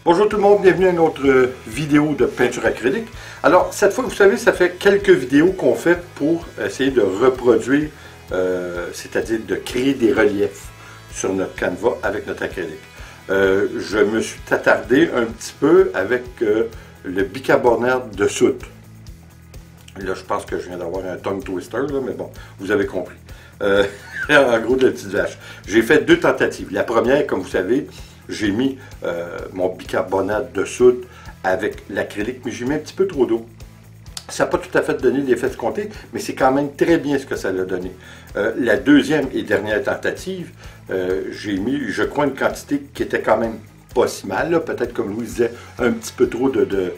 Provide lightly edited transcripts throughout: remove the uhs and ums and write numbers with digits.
Bonjour tout le monde, bienvenue à une autre vidéo de peinture acrylique. Alors cette fois, vous savez, ça fait quelques vidéos qu'on fait pour essayer de reproduire, c'est-à-dire de créer des reliefs sur notre canevas avec notre acrylique. Je me suis attardé un petit peu avec le bicarbonate de soude. Là, je pense que je viens d'avoir un tongue twister, là, mais bon, vous avez compris. En gros, de la petite vache. J'ai fait deux tentatives. La première, comme vous savez, j'ai mis mon bicarbonate de soude avec l'acrylique, mais j'ai mis un petit peu trop d'eau. Ça n'a pas tout à fait donné l'effet escompté, mais c'est quand même très bien ce que ça a donné. La deuxième et dernière tentative, j'ai mis, je crois, une quantité qui était quand même pas si mal. Peut-être, comme Louis disait, un petit peu trop de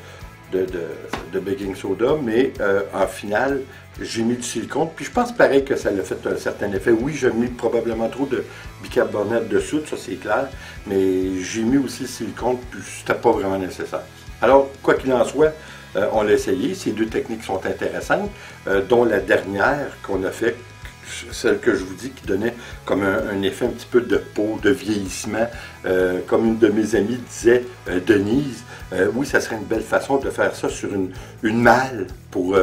baking soda, mais en finale, j'ai mis du silicone. Puis je pense pareil que ça a fait un certain effet. Oui, j'ai mis probablement trop de bicarbonate de soude, ça c'est clair, mais j'ai mis aussi le silicone, puis c'était pas vraiment nécessaire. Alors, quoi qu'il en soit, on l'a essayé. Ces deux techniques sont intéressantes, dont la dernière qu'on a fait, celle que je vous dis, qui donnait comme un effet un petit peu de peau, de vieillissement, comme une de mes amies disait, Denise, oui, ça serait une belle façon de faire ça sur une malle pour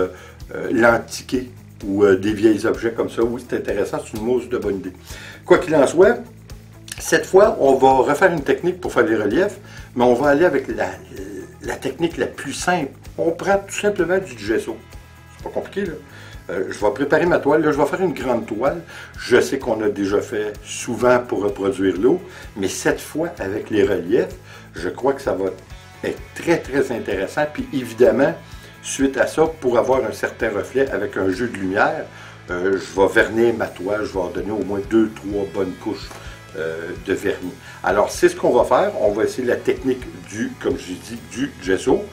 l'antiquer ou des vieils objets comme ça. Oui, c'est intéressant, c'est une mousse de bonne idée. Quoi qu'il en soit, cette fois, on va refaire une technique pour faire les reliefs, mais on va aller avec la technique la plus simple. On prend tout simplement du gesso. C'est pas compliqué, là. Je vais préparer ma toile. Là, je vais faire une grande toile. Je sais qu'on a déjà fait souvent pour reproduire l'eau, mais cette fois, avec les reliefs, je crois que ça va être très, très intéressant. Puis évidemment, suite à ça, pour avoir un certain reflet avec un jeu de lumière, je vais vernir ma toile. Je vais en donner au moins 2-3 bonnes couches de vernis. Alors, c'est ce qu'on va faire. On va essayer la technique comme je dis, du gesso.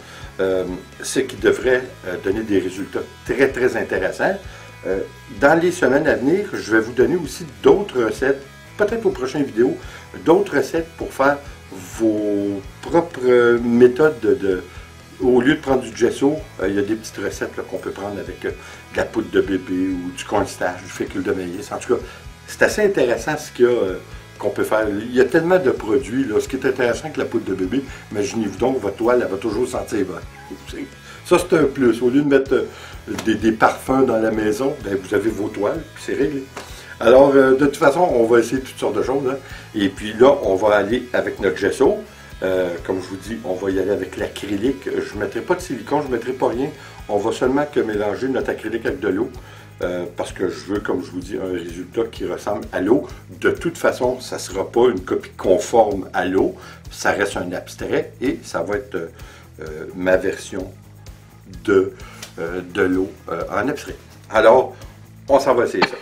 Ce qui devrait donner des résultats très, très intéressants. Dans les semaines à venir, je vais vous donner aussi d'autres recettes, peut-être aux prochaines vidéos, d'autres recettes pour faire vos propres méthodes au lieu de prendre du gesso, il y a des petites recettes qu'on peut prendre avec de la poudre de bébé ou du cornstarch, du fécule de maïs. En tout cas, c'est assez intéressant ce qu'il y a qu'on peut faire. Il y a tellement de produits. Là. Ce qui est intéressant avec la poudre de bébé, imaginez-vous donc, votre toile, elle va toujours sentir bon. Ça, c'est un plus. Au lieu de mettre des parfums dans la maison, bien, vous avez vos toiles, puis c'est réglé. Alors, de toute façon, on va essayer toutes sortes de choses. Hein. Et puis là, on va aller avec notre gesso. Comme je vous dis, on va y aller avec l'acrylique. Je ne mettrai pas de silicone, je ne mettrai pas rien. On va seulement que mélanger notre acrylique avec de l'eau. Parce que je veux, comme je vous dis, un résultat qui ressemble à l'eau. De toute façon, ça ne sera pas une copie conforme à l'eau. Ça reste un abstrait et ça va être ma version de l'eau en abstrait. Alors, on s'en va essayer ça.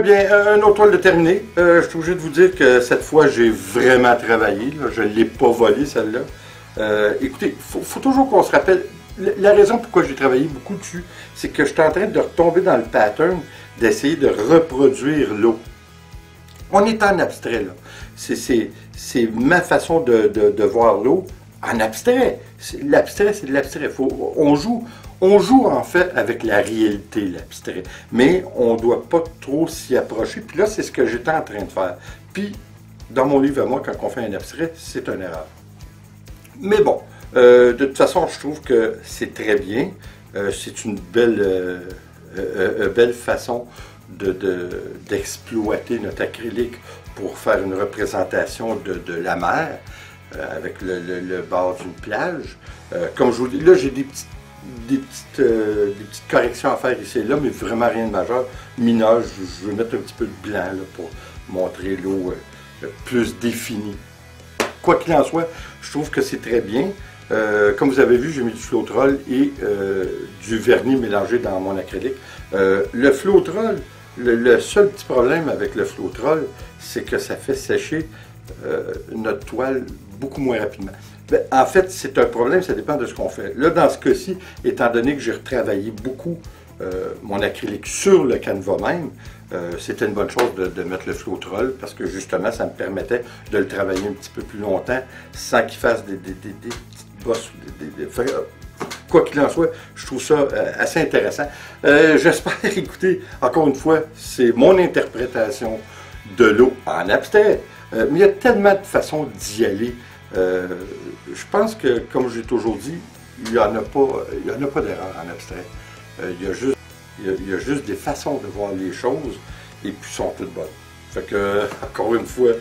bien, un autre toile de terminé. Je suis obligé de vous dire que cette fois, j'ai vraiment travaillé. Là. Je ne l'ai pas volée, celle-là. Écoutez, il faut toujours qu'on se rappelle. La raison pourquoi j'ai travaillé beaucoup dessus, c'est que je suis en train de retomber dans le pattern d'essayer de reproduire l'eau. On est en abstrait, là. C'est ma façon de voir l'eau en abstrait. L'abstrait, c'est de l'abstrait. On joue en fait avec la réalité, l'abstrait. Mais on ne doit pas trop s'y approcher. Puis là, c'est ce que j'étais en train de faire. Puis, dans mon livre à moi, quand on fait un abstrait, c'est une erreur. Mais bon, de toute façon, je trouve que c'est très bien. C'est une belle façon d'exploiter notre acrylique pour faire une représentation de la mer avec le bord d'une plage. Comme je vous dis, là j'ai des petites corrections à faire ici et là, mais vraiment rien de majeur. Mineur, je vais mettre un petit peu de blanc là, pour montrer l'eau plus définie. Quoi qu'il en soit, je trouve que c'est très bien. Comme vous avez vu, j'ai mis du Floetrol et du vernis mélangé dans mon acrylique. Le Floetrol, le seul petit problème avec le Floetrol, c'est que ça fait sécher notre toile beaucoup moins rapidement. Ben, en fait, c'est un problème, ça dépend de ce qu'on fait. Là, dans ce cas-ci, étant donné que j'ai retravaillé beaucoup mon acrylique sur le canevas même, c'était une bonne chose de mettre le Floetrol parce que justement, ça me permettait de le travailler un petit peu plus longtemps sans qu'il fasse des petites bosses. Quoi qu'il en soit, je trouve ça assez intéressant. J'espère, écoutez, encore une fois, c'est mon interprétation de l'eau en abstrait. Mais il y a tellement de façons d'y aller. Je pense que, comme j'ai toujours dit, il n'y en a pas d'erreur en abstrait. Il y a juste des façons de voir les choses et puis sont toutes bonnes. Fait que, encore une fois,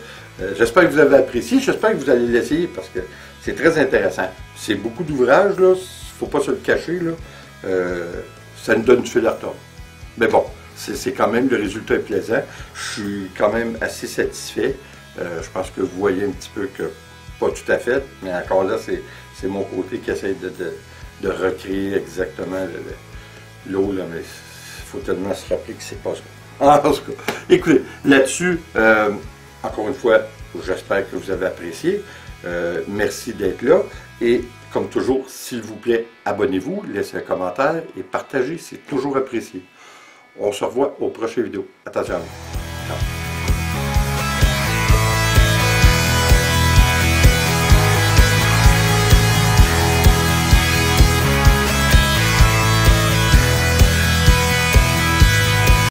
j'espère que vous avez apprécié. J'espère que vous allez l'essayer parce que c'est très intéressant. C'est beaucoup d'ouvrages, là. Il ne faut pas se le cacher, là. Ça nous donne du fil à retordre. Mais bon, c'est quand même, le résultat est plaisant. Je suis quand même assez satisfait. Je pense que vous voyez un petit peu que, pas tout à fait, mais encore là, c'est mon côté qui essaie de recréer exactement l'eau, là, mais il faut tellement se rappeler que c'est pas ça. En tout cas, écoutez, là-dessus, encore une fois, j'espère que vous avez apprécié. Merci d'être là. Et comme toujours, s'il vous plaît, abonnez-vous, laissez un commentaire et partagez, c'est toujours apprécié. On se revoit aux prochaines vidéos. Attention à vous. Ciao.